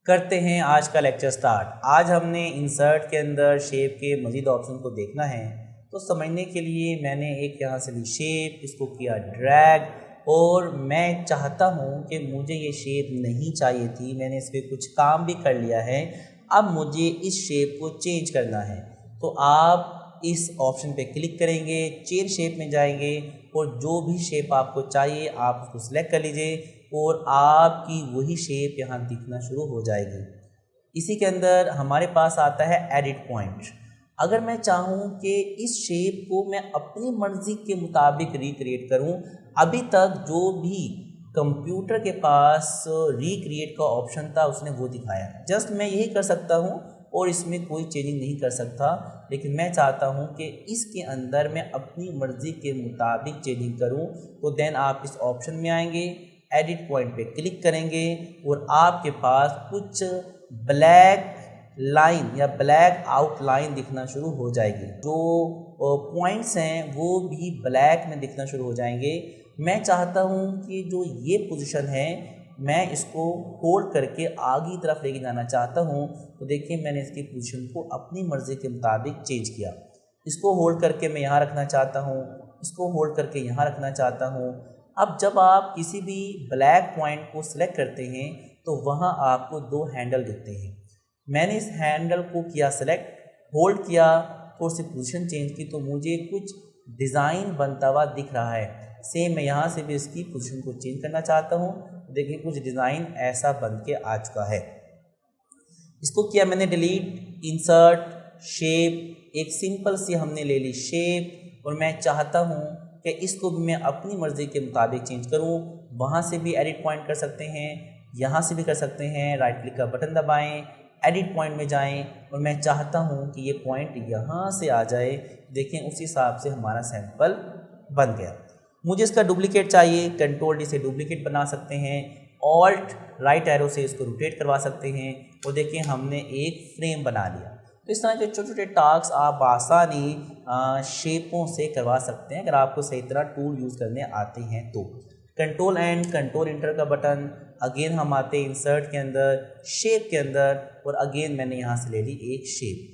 करते हैं आज का लेक्चर स्टार्ट। आज हमने इंसर्ट के अंदर शेप के मज़ीद ऑप्शन को देखना है। तो समझने के लिए मैंने एक यहाँ से ली शेप, इसको किया ड्रैग, और मैं चाहता हूँ कि मुझे ये शेप नहीं चाहिए थी, मैंने इस पर कुछ काम भी कर लिया है, अब मुझे इस शेप को चेंज करना है। तो आप इस ऑप्शन पे क्लिक करेंगे, चेंज शेप में जाएंगे और जो भी शेप आपको चाहिए आप उसको सिलेक्ट कर लीजिए और आपकी वही शेप यहाँ दिखना शुरू हो जाएगी। इसी के अंदर हमारे पास आता है एडिट पॉइंट। अगर मैं चाहूँ कि इस शेप को मैं अपनी मर्ज़ी के मुताबिक रिक्रिएट करूँ, अभी तक जो भी कंप्यूटर के पास रिक्रिएट का ऑप्शन था उसने वो दिखाया, जस्ट मैं यही कर सकता हूँ और इसमें कोई चेंजिंग नहीं कर सकता। लेकिन मैं चाहता हूं कि इसके अंदर मैं अपनी मर्ज़ी के मुताबिक चेंजिंग करूं। तो देन आप इस ऑप्शन में आएंगे, एडिट पॉइंट पे क्लिक करेंगे और आपके पास कुछ ब्लैक लाइन या ब्लैक आउटलाइन दिखना शुरू हो जाएगी। जो पॉइंट्स हैं वो भी ब्लैक में दिखना शुरू हो जाएंगे। मैं चाहता हूं कि जो ये पोजीशन है मैं इसको होल्ड करके आगे तरफ लेके जाना चाहता हूँ। तो देखिए मैंने इसकी पोजीशन को अपनी मर्ज़ी के मुताबिक चेंज किया। इसको होल्ड करके मैं यहाँ रखना चाहता हूँ, इसको होल्ड करके यहाँ रखना चाहता हूँ। अब जब आप किसी भी ब्लैक पॉइंट को सिलेक्ट करते हैं तो वहाँ आपको दो हैंडल दिखते हैं। मैंने इस हैंडल को किया सिलेक्ट, होल्ड किया, थोड़ी सी पोजीशन चेंज की तो मुझे कुछ डिज़ाइन बनता हुआ दिख रहा है। सेम मैं यहाँ से भी इसकी पोजीशन को चेंज करना चाहता हूँ। देखिए कुछ डिज़ाइन ऐसा बन के आ चुका है। इसको किया मैंने डिलीट, इंसर्ट शेप, एक सिंपल सी हमने ले ली शेप और मैं चाहता हूँ कि इसको भी मैं अपनी मर्ज़ी के मुताबिक चेंज करूँ। वहाँ से भी एडिट पॉइंट कर सकते हैं, यहाँ से भी कर सकते हैं। राइट क्लिक का बटन दबाएं, एडिट पॉइंट में जाएं और मैं चाहता हूँ कि ये पॉइंट यहाँ से आ जाए। देखें उस हिसाब से हमारा सैंपल बन गया। मुझे इसका डुप्लीकेट चाहिए, कंट्रोल डी से डुप्लीकेट बना सकते हैं, ऑल्ट राइट एरो से इसको रोटेट करवा सकते हैं और देखिए हमने एक फ्रेम बना लिया। तो इस तरह के छोटे छोटे टास्क आप आसानी शेपों से करवा सकते हैं अगर आपको सही तरह टूल यूज़ करने आते हैं तो। कंट्रोल एंड कंट्रोल इंटर का बटन, अगेन हम आते हैं इंसर्ट के अंदर, शेप के अंदर और अगेन मैंने यहाँ से ले ली एक शेप।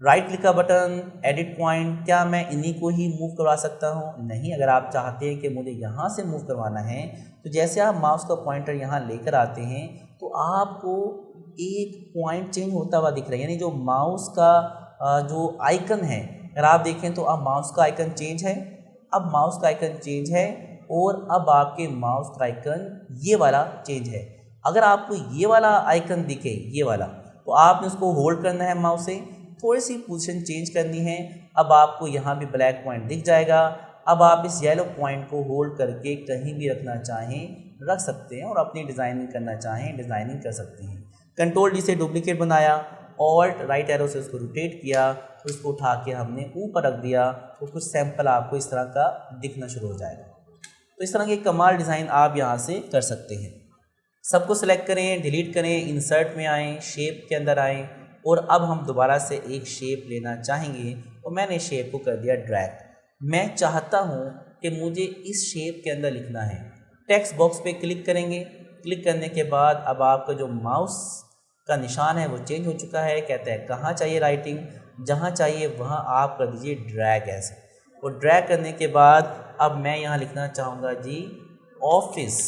राइट क्लिक का बटन, एडिट पॉइंट, क्या मैं इन्हीं को ही मूव करवा सकता हूँ? नहीं, अगर आप चाहते हैं कि मुझे यहाँ से मूव करवाना है तो जैसे आप माउस का पॉइंटर यहाँ लेकर आते हैं तो आपको एक पॉइंट चेंज होता हुआ दिख रहा है, यानी जो माउस का जो आइकन है अगर आप देखें तो अब माउस का आइकन चेंज है, अब माउस का आइकन चेंज है और अब आपके माउस का आइकन ये वाला चेंज है। अगर आपको ये वाला आइकन दिखे, ये वाला, तो आपने उसको होल्ड करना है माउस से, थोड़ी सी पोजीशन चेंज करनी है। अब आपको यहाँ भी ब्लैक पॉइंट दिख जाएगा। अब आप इस येलो पॉइंट को होल्ड करके कहीं भी रखना चाहें रख सकते हैं और अपनी डिज़ाइनिंग करना चाहें डिज़ाइनिंग कर सकते हैं। कंट्रोल डी से डुप्लीकेट बनाया, ऑल्ट राइट एरो से उसको रोटेट किया, तो उसको उठा के हमने ऊपर रख दिया तो कुछ सैंपल आपको इस तरह का दिखना शुरू हो जाएगा। तो इस तरह के कमाल डिज़ाइन आप यहाँ से कर सकते हैं। सबको सिलेक्ट करें, डिलीट करें, इंसर्ट में आएँ, शेप के अंदर आएँ और अब हम दोबारा से एक शेप लेना चाहेंगे और मैंने शेप को कर दिया ड्रैग। मैं चाहता हूँ कि मुझे इस शेप के अंदर लिखना है। टेक्स्ट बॉक्स पे क्लिक करेंगे, क्लिक करने के बाद अब आपका जो माउस का निशान है वो चेंज हो चुका है। कहता है कहाँ चाहिए राइटिंग, जहाँ चाहिए वहाँ आप कर दीजिए ड्रैग ऐसे, और ड्रैग करने के बाद अब मैं यहाँ लिखना चाहूँगा जी ऑफिस।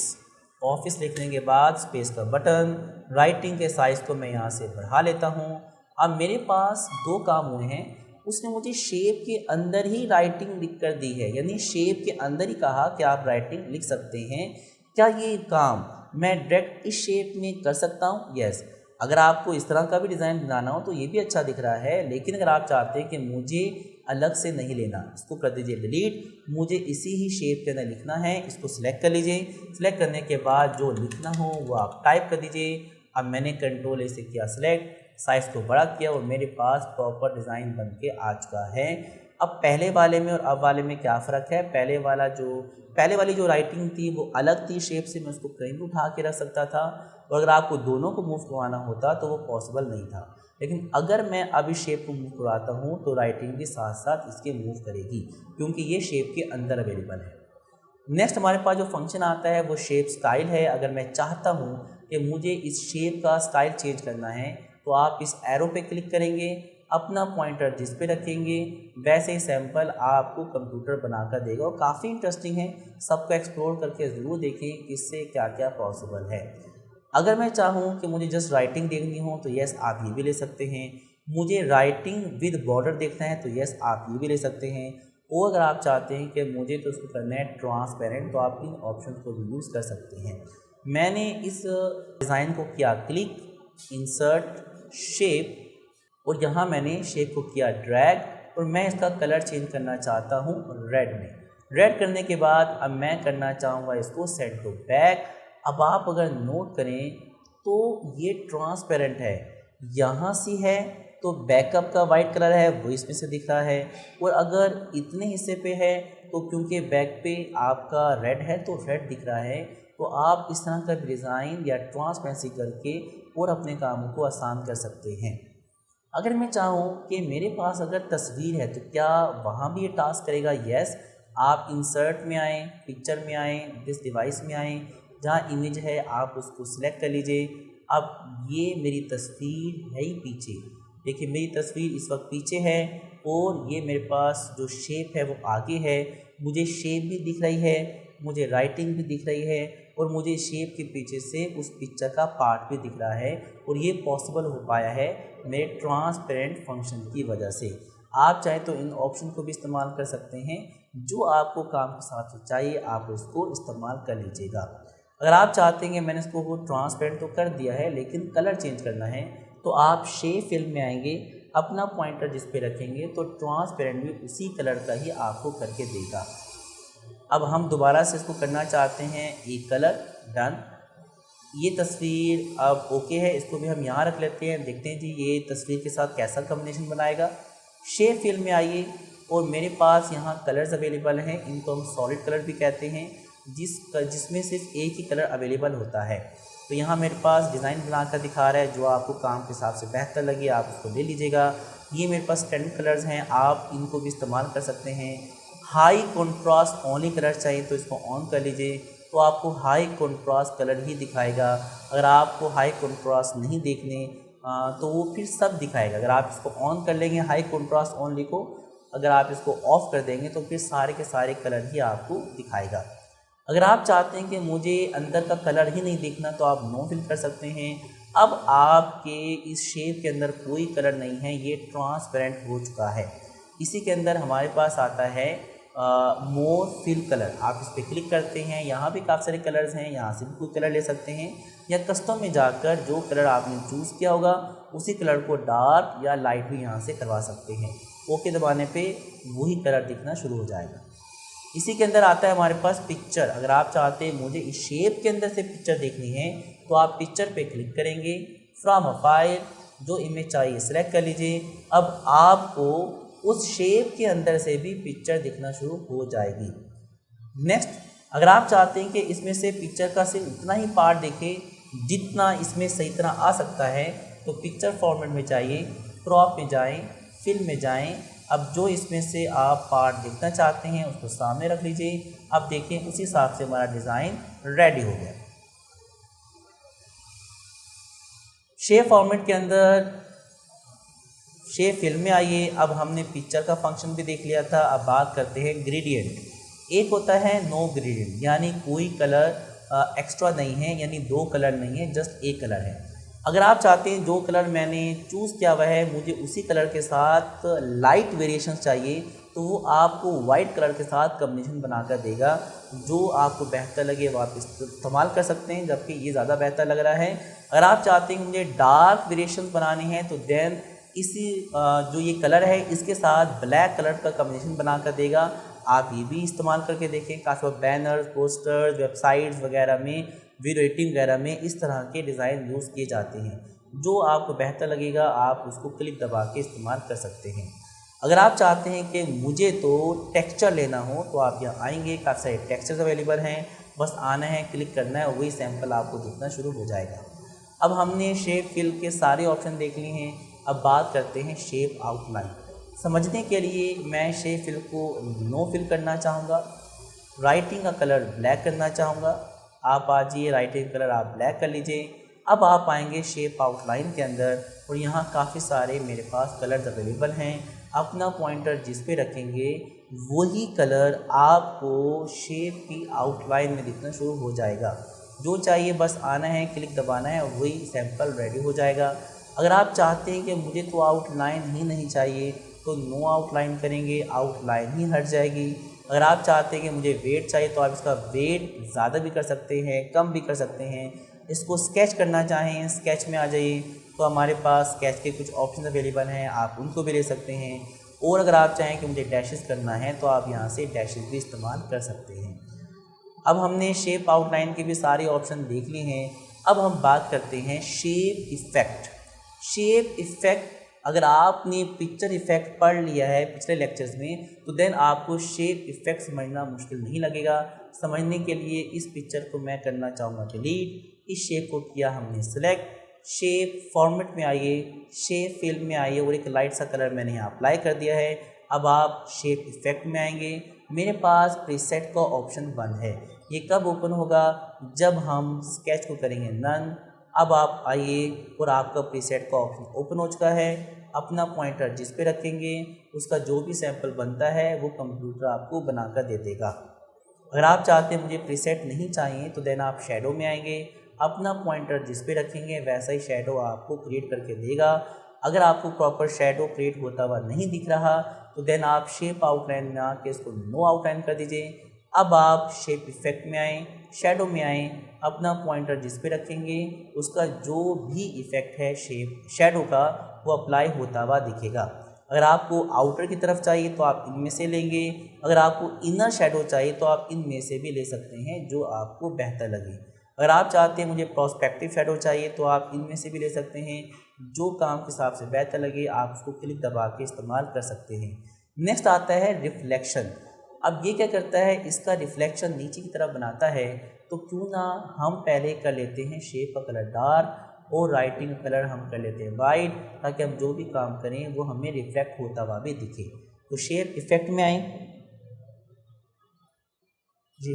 ऑफिस लिखने के बाद स्पेस का बटन, राइटिंग के साइज़ को मैं यहाँ से बढ़ा लेता हूँ। अब मेरे पास दो काम हुए हैं, उसने मुझे शेप के अंदर ही राइटिंग लिख कर दी है, यानी शेप के अंदर ही कहा कि आप राइटिंग लिख सकते हैं। क्या ये काम मैं डायरेक्ट इस शेप में कर सकता हूँ? यस। अगर आपको इस तरह का भी डिज़ाइन बनाना हो तो ये भी अच्छा दिख रहा है, लेकिन अगर आप चाहते हैं कि मुझे अलग से नहीं लेना, इसको कर दीजिए डिलीट, मुझे इसी ही शेप के अंदर लिखना है, इसको सिलेक्ट कर लीजिए। सिलेक्ट करने के बाद जो लिखना हो वो आप टाइप कर दीजिए। अब मैंने कंट्रोल ए से किया सिलेक्ट, साइज़ को बड़ा किया और मेरे पास प्रॉपर डिज़ाइन बन के आ चुका है। अब पहले वाले में और अब वाले में क्या फ़र्क है? पहले वाली जो राइटिंग थी वो अलग थी शेप से, मैं उसको कहीं भी उठा के रख सकता था और अगर आपको दोनों को मूव करवाना होता तो वो पॉसिबल नहीं था। लेकिन अगर मैं अब इस शेप को मूव करवाता हूँ तो राइटिंग भी साथ साथ इसके मूव करेगी क्योंकि ये शेप के अंदर अवेलेबल है। नेक्स्ट हमारे पास जो फंक्शन आता है वो शेप स्टाइल है। अगर मैं चाहता हूँ कि मुझे इस शेप का स्टाइल चेंज करना है, तो आप इस एरो पे क्लिक करेंगे, अपना पॉइंटर जिस पे रखेंगे वैसे ही सैंपल आपको कंप्यूटर बनाकर देगा और काफ़ी इंटरेस्टिंग है। सबको एक्सप्लोर करके ज़रूर देखें कि इससे क्या क्या पॉसिबल है। अगर मैं चाहूँ कि मुझे जस्ट राइटिंग देखनी हो तो यस आप ये भी ले सकते हैं। मुझे राइटिंग विद बॉर्डर देखना है तो यस आप ये भी ले सकते हैं। और अगर आप चाहते हैं कि मुझे तो उसको करना है ट्रांसपेरेंट तो आप इन ऑप्शन को भी यूज़ कर सकते हैं। मैंने इस डिज़ाइन को किया क्लिक, इंसर्ट शेप और यहाँ मैंने शेप को किया ड्रैग और मैं इसका कलर चेंज करना चाहता हूँ रेड में। रेड करने के बाद अब मैं करना चाहूँगा इसको सेट टू बैक। अब आप अगर नोट करें तो ये ट्रांसपेरेंट है, यहाँ से है तो बैकअप का वाइट कलर है वो इसमें से दिख रहा है। और अगर इतने हिस्से पे है तो क्योंकि बैक पे आपका रेड है तो रेड दिख रहा है, तो आप इस तरह का डिज़ाइन या ट्रांसपेरेंसी करके और अपने कामों को आसान कर सकते हैं। अगर मैं चाहूँ कि मेरे पास अगर तस्वीर है तो क्या वहाँ भी ये टास्क करेगा? यस, आप इंसर्ट में आएँ, पिक्चर में आएँ, दिस डिवाइस में आएँ, जहाँ इमेज है आप उसको सिलेक्ट कर लीजिए। अब ये मेरी तस्वीर है ही पीछे, देखिए मेरी तस्वीर इस वक्त पीछे है और ये मेरे पास जो शेप है वो आगे है। मुझे शेप भी दिख रही है, मुझे राइटिंग भी दिख रही है और मुझे शेप के पीछे से उस पिक्चर का पार्ट भी दिख रहा है। और ये पॉसिबल हो पाया है मेरे ट्रांसपेरेंट फंक्शन की वजह से। आप चाहे तो इन ऑप्शन को भी इस्तेमाल कर सकते हैं, जो आपको काम के साथ चाहिए आप उसको इस्तेमाल कर लीजिएगा। अगर आप चाहते हैं कि मैंने इसको ट्रांसपेरेंट तो कर दिया है लेकिन कलर चेंज करना है, तो आप शेप फिल में आएंगे, अपना पॉइंटर जिस पे रखेंगे तो ट्रांसपेरेंट भी उसी कलर का ही आपको करके देगा। अब हम दोबारा से इसको करना चाहते हैं एक कलर, डन। ये तस्वीर अब ओके है, इसको भी हम यहाँ रख लेते हैं। देखते हैं जी ये तस्वीर के साथ कैसा कॉम्बिनेशन बनाएगा। शेप फिल में आइए और मेरे पास यहाँ कलर्स अवेलेबल हैं, इनको हम सॉलिड कलर भी कहते हैं, जिसमें सिर्फ एक ही कलर अवेलेबल होता है। तो यहाँ मेरे पास डिज़ाइन बनाकर दिखा रहा है, जो आपको काम के हिसाब से बेहतर लगे आप उसको ले लीजिएगा। ये मेरे पास 10 कलर्स हैं, आप इनको भी इस्तेमाल कर सकते हैं। हाई कॉन्ट्रास्ट ओनली कलर चाहिए तो इसको ऑन कर लीजिए, तो आपको हाई कॉन्ट्रास्ट कलर ही दिखाएगा। अगर आपको हाई कॉन्ट्रास्ट नहीं देखने तो वो फिर सब दिखाएगा। अगर आप इसको ऑन कर लेंगे हाई कॉन्ट्रास्ट ओनली को, अगर आप इसको ऑफ़ कर देंगे तो फिर सारे के सारे कलर ही आपको दिखाएगा। अगर आप चाहते हैं कि मुझे अंदर का कलर ही नहीं देखना तो आप नो फिल कर सकते हैं। अब आपके इस शेप के अंदर कोई कलर नहीं है, ये ट्रांसपेरेंट हो चुका है। इसी के अंदर हमारे पास आता है मोर फिल कलर। आप इस पर क्लिक करते हैं, यहाँ भी काफ़ी सारे कलर्स हैं, यहाँ से भी कोई कलर ले सकते हैं या कस्टम में जाकर जो कलर आपने चूज़ किया होगा उसी कलर को डार्क या लाइट भी यहाँ से करवा सकते हैं। ओके दबाने पे वही कलर दिखना शुरू हो जाएगा। इसी के अंदर आता है हमारे पास पिक्चर। अगर आप चाहते हैं मुझे इस शेप के अंदर से पिक्चर देखनी है तो आप पिक्चर पे क्लिक करेंगे, फ्रॉम अ फाइल जो इमेज चाहिए सिलेक्ट कर लीजिए। अब आपको उस शेप के अंदर से भी पिक्चर दिखना शुरू हो जाएगी। नेक्स्ट, अगर आप चाहते हैं कि इसमें से पिक्चर का सिर्फ उतना ही पार्ट देखे जितना इसमें सही तरह आ सकता है, तो पिक्चर फॉर्मेट में जाइए, क्रॉप में जाएं, फिल में जाएं। अब जो इसमें से आप पार्ट देखना चाहते हैं उसको सामने रख लीजिए। अब देखें उसी हिसाब से हमारा डिज़ाइन रेडी हो गया। शेप फॉर्मेट के अंदर शेप फिल में आइए। अब हमने पिक्चर का फंक्शन भी देख लिया था, अब बात करते हैं ग्रेडियंट। एक होता है नो ग्रेडियंट, यानी कोई कलर एक्स्ट्रा नहीं है, यानी दो कलर नहीं है, जस्ट एक कलर है। अगर आप चाहते हैं जो कलर मैंने चूज़ किया हुआ है मुझे उसी कलर के साथ लाइट वेरिएशन चाहिए, तो वो आपको वाइट कलर के साथ कॉम्बिनेशन बनाकर देगा। जो आपको बेहतर लगे वो आप इस्तेमाल कर सकते हैं, जबकि ये ज़्यादा बेहतर लग रहा है। अगर आप चाहते हैं मुझे डार्क वेरिएशन बनाने हैं तो देन इसी जो ये कलर है इसके साथ ब्लैक कलर का कॉम्बिनेशन बनाकर देगा। आप ये भी इस्तेमाल करके देखें, खासतौर बैनर्स, पोस्टर्स, वेबसाइट्स वगैरह में, वीडियो एडिटिंग वगैरह में इस तरह के डिज़ाइन यूज़ किए जाते हैं। जो आपको बेहतर लगेगा आप उसको क्लिक दबा के इस्तेमाल कर सकते हैं। अगर आप चाहते हैं कि मुझे तो टेक्सचर लेना हो तो आप यहाँ आएंगे, काफ़ी सारे टेक्सचर्स अवेलेबल हैं, बस आना है, क्लिक करना है, वही सैंपल आपको दिखना शुरू हो जाएगा। अब हमने शेप फिल के सारे ऑप्शन देख लिए हैं, अब बात करते हैं शेप आउटलाइन। समझने के लिए मैं शेप फिल को नो फिल करना चाहूँगा, राइटिंग का कलर ब्लैक करना चाहूँगा, आप आ जाइए, राइट हैंड कलर आप ब्लैक कर लीजिए। अब आप आएंगे शेप आउटलाइन के अंदर और यहाँ काफ़ी सारे मेरे पास कलर्स अवेलेबल हैं। अपना पॉइंटर जिस पे रखेंगे वही कलर आपको शेप की आउटलाइन में दिखना शुरू हो जाएगा। जो चाहिए बस आना है, क्लिक दबाना है और वही सैंपल रेडी हो जाएगा। अगर आप चाहते हैं कि मुझे तो आउटलाइन ही नहीं चाहिए तो नो आउटलाइन करेंगे, आउटलाइन ही हट जाएगी। अगर आप चाहते हैं कि मुझे वेट चाहिए तो आप इसका वेट ज़्यादा भी कर सकते हैं, कम भी कर सकते हैं। इसको स्केच करना चाहें, स्केच में आ जाइए तो हमारे पास स्केच के कुछ ऑप्शन अवेलेबल हैं, आप उनको भी ले सकते हैं। और अगर आप चाहें कि मुझे डैशेस करना है तो आप यहाँ से डैशेस भी इस्तेमाल कर सकते हैं। अब हमने शेप आउटलाइन के भी सारे ऑप्शन देख लिए हैं। अब हम बात करते हैं शेप इफ़ेक्ट। शेप इफ़ेक्ट अगर आपने पिक्चर इफ़ेक्ट पढ़ लिया है पिछले लेक्चर्स में तो देन आपको शेप इफ़ेक्ट समझना मुश्किल नहीं लगेगा। समझने के लिए इस पिक्चर को मैं करना चाहूँगा डिलीट। इस शेप को किया हमने सिलेक्ट, शेप फॉर्मेट में आइए, शेप फिल में आइए और एक लाइट सा कलर मैंने यहाँ अप्लाई कर दिया है। अब आप शेप इफ़ेक्ट में आएंगे, मेरे पास प्रीसेट का ऑप्शन बंद है। ये कब ओपन होगा? जब हम स्केच को करेंगे नन। अब आप आइए और आपका प्रीसेट का ऑप्शन ओपन हो चुका है। अपना पॉइंटर जिस पे रखेंगे उसका जो भी सैंपल बनता है वो कंप्यूटर आपको बनाकर दे देगा। अगर आप चाहते हैं मुझे प्रीसेट नहीं चाहिए तो देन आप शेडो में आएंगे, अपना पॉइंटर जिस पे रखेंगे वैसा ही शेडो आपको क्रिएट करके देगा। अगर आपको प्रॉपर शेडो क्रिएट होता हुआ नहीं दिख रहा तो देन आप शेप आउटलाइन में आके इसको नो आउटलाइन कर दीजिए। अब आप शेप इफ़ेक्ट में आएँ, शेडो में आएँ, अपना पॉइंटर जिस पे रखेंगे उसका जो भी इफ़ेक्ट है शेप शेडो का वो अप्लाई होता हुआ दिखेगा। अगर आपको आउटर की तरफ चाहिए तो आप इनमें से लेंगे, अगर आपको इनर शेडो चाहिए तो आप इनमें से भी ले सकते हैं जो आपको बेहतर लगे। अगर आप चाहते हैं मुझे प्रोस्पेक्टिव शेडो चाहिए तो आप इनमें से भी ले सकते हैं, जो काम के हिसाब से बेहतर लगे आप उसको क्लिक दबा के इस्तेमाल कर सकते हैं। नेक्स्ट आता है रिफ्लेक्शन। अब ये क्या करता है, इसका रिफ्लेक्शन नीचे की तरफ बनाता है। तो क्यों ना हम पहले कर लेते हैं शेप का कलर डार्क और राइटिंग कलर हम कर लेते हैं वाइट, ताकि हम जो भी काम करें वो हमें रिफ्लेक्ट होता हुआ भी दिखे। तो शेप इफ़ेक्ट में आए जी,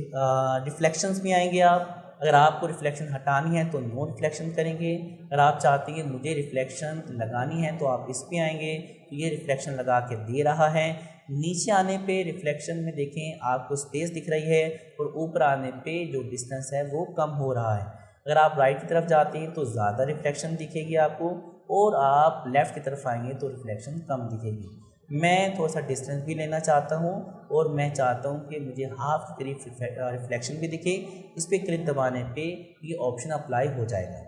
रिफ्लेक्शंस में आएंगे आप। अगर आपको रिफ्लेक्शन हटानी है तो नो रिफ्लेक्शन करेंगे, अगर आप चाहते हैं मुझे रिफ्लेक्शन लगानी है तो आप इस पे आएंगे तो ये रिफ्लेक्शन लगा के दे रहा है। नीचे आने पे रिफ्लेक्शन में देखें आपको स्पेस दिख रही है और ऊपर आने पे जो डिस्टेंस है वो कम हो रहा है। अगर आप राइट की तरफ जाते हैं तो ज़्यादा रिफ्लेक्शन दिखेगी आपको और आप लेफ़्ट की तरफ आएंगे तो रिफ्लेक्शन कम दिखेगी। मैं थोड़ा सा डिस्टेंस भी लेना चाहता हूँ और मैं चाहता हूँ कि मुझे हाफ के करीब रिफ्लेक्शन भी दिखे। इस पर क्लिक दबाने पे ये ऑप्शन अप्लाई हो जाएगा।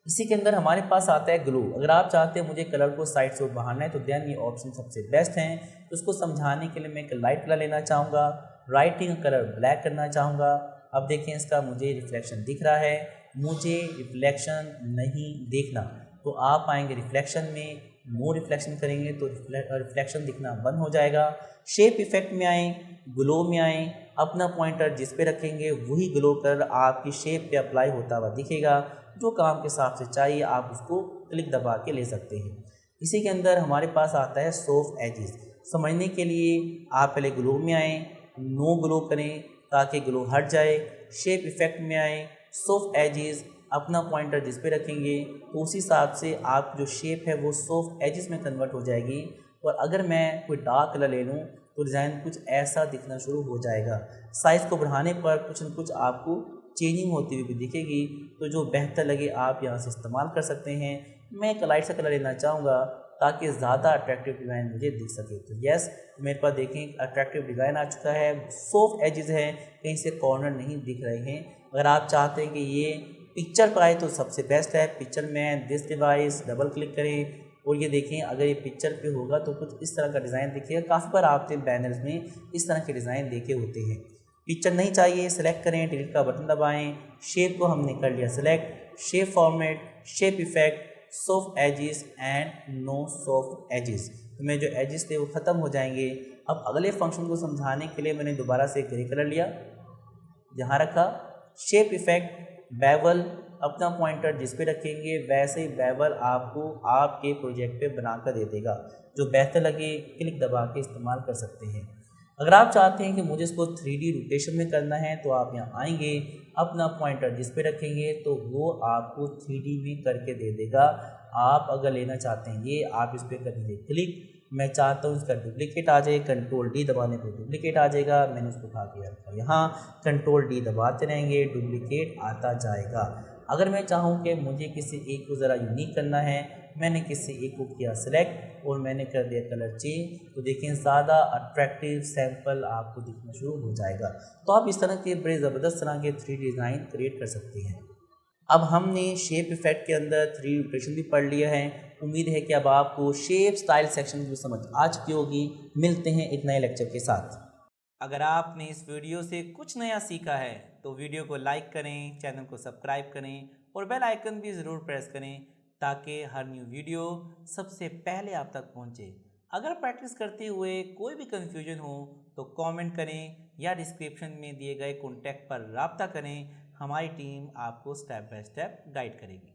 इसी के अंदर हमारे पास आता है ग्लो। अगर आप चाहते हैं मुझे कलर को साइड से बहाना है तो देन ये ऑप्शन सबसे बेस्ट हैं। तो उसको समझाने के लिए मैं एक लाइट कलर लेना चाहूँगा, राइटिंग कलर ब्लैक करना चाहूँगा। अब देखें इसका मुझे रिफ्लेक्शन दिख रहा है, मुझे रिफ्लेक्शन नहीं देखना तो आप आएंगे रिफ्लेक्शन में, नो रिफ्लेक्शन करेंगे तो रिफ्लेक्शन दिखना बंद हो जाएगा। शेप इफ़ेक्ट में आएँ, ग्लो में आएँ, अपना पॉइंटर जिस पे रखेंगे वही ग्लो कलर आपकी शेप पे अप्लाई होता हुआ दिखेगा। जो काम के हिसाब से चाहिए आप उसको क्लिक दबा के ले सकते हैं। इसी के अंदर हमारे पास आता है सॉफ्ट एजेस। समझने के लिए आप पहले ग्लो में आएँ, नो ग्लो करें ताकि ग्लो हट जाए। शेप इफ़ेक्ट में आएँ, सॉफ्ट एजेस, अपना पॉइंटर जिस पे रखेंगे तो उसी हिसाब से आप जो शेप है वो सॉफ्ट एजेस में कन्वर्ट हो जाएगी। और अगर मैं कोई डार्क कलर ले लूँ तो डिज़ाइन कुछ ऐसा दिखना शुरू हो जाएगा। साइज़ को बढ़ाने पर कुछ न कुछ आपको चेंजिंग होती हुई भी दिखेगी। तो जो बेहतर लगे आप यहाँ से इस्तेमाल कर सकते हैं। मैं एक लाइट सा कलर लेना चाहूँगा ताकि ज़्यादा अट्रैक्टिव डिज़ाइन मुझे दिख सके। तो यस, मेरे पास देखें अट्रैक्टिव डिज़ाइन आ चुका है, सॉफ्ट एजेस हैं, कहीं से कॉर्नर नहीं दिख रहे हैं। अगर आप चाहते हैं कि ये पिक्चर पर आए तो सबसे बेस्ट है। पिक्चर में दिस डिवाइस डबल क्लिक करें और ये देखें अगर ये पिक्चर पे होगा तो कुछ इस तरह का डिज़ाइन दिखेगा। काफ़ी बार आपने बैनर्स में इस तरह के डिज़ाइन देखे होते हैं। पिक्चर नहीं चाहिए, सेलेक्ट करें, डिलीट का बटन दबाएं। शेप को हमने कर लिया select, shape format, shape effect, soft edges and no soft edges. तो मैं जो एजेस थे वो ख़त्म हो जाएंगे। अब अगले फंक्शन को समझाने के लिए मैंने दोबारा से ग्रे कलर लिया, यहाँ रखा, शेप इफ़ेक्ट, बेवल, अपना पॉइंटर जिस पे रखेंगे वैसे ही बेवल आपको आपके प्रोजेक्ट पे बना कर दे देगा। जो बेहतर लगे क्लिक दबा के इस्तेमाल कर सकते हैं। अगर आप चाहते हैं कि मुझे इसको 3D रोटेशन में करना है तो आप यहाँ आएंगे, अपना पॉइंटर जिस पे रखेंगे तो वो आपको 3D में करके दे देगा। आप अगर लेना चाहते हैं ये, आप इस पर कर दीजिए क्लिक। मैं चाहता हूँ इसका डुप्लीकेट आ जाए, कंट्रोल डी दबाने पर डुप्लीकेट आ जाएगा। मैंने उसको उठा के रखा यहाँ, कंट्रोल डी दबाते रहेंगे, डुप्लीकेट आता जाएगा। अगर मैं चाहूँ कि मुझे किसी एक को ज़रा यूनिक करना है, मैंने किसी एक को किया सिलेक्ट और मैंने कर दिया कलर चेंज, तो देखें ज़्यादा अट्रैक्टिव सैंपल आपको दिखना शुरू हो जाएगा। तो आप इस तरह के बड़े ज़बरदस्त तरह के 3D डिज़ाइन क्रिएट कर सकते हैं। अब हमने शेप इफ़ेक्ट के अंदर 3D रोटेशन भी पढ़ लिया है। उम्मीद है कि अब आपको शेप स्टाइल सेक्शन की समझ आ चुकी होगी। मिलते हैं एक नए लेक्चर के साथ। अगर आपने इस वीडियो से कुछ नया सीखा है तो वीडियो को लाइक करें, चैनल को सब्सक्राइब करें और बेल आइकन भी ज़रूर प्रेस करें ताकि हर न्यू वीडियो सबसे पहले आप तक पहुंचे। अगर प्रैक्टिस करते हुए कोई भी कन्फ्यूजन हो तो कमेंट करें या डिस्क्रिप्शन में दिए गए कॉन्टैक्ट पर राब्ता करें। हमारी टीम आपको स्टेप बाय स्टेप गाइड करेगी।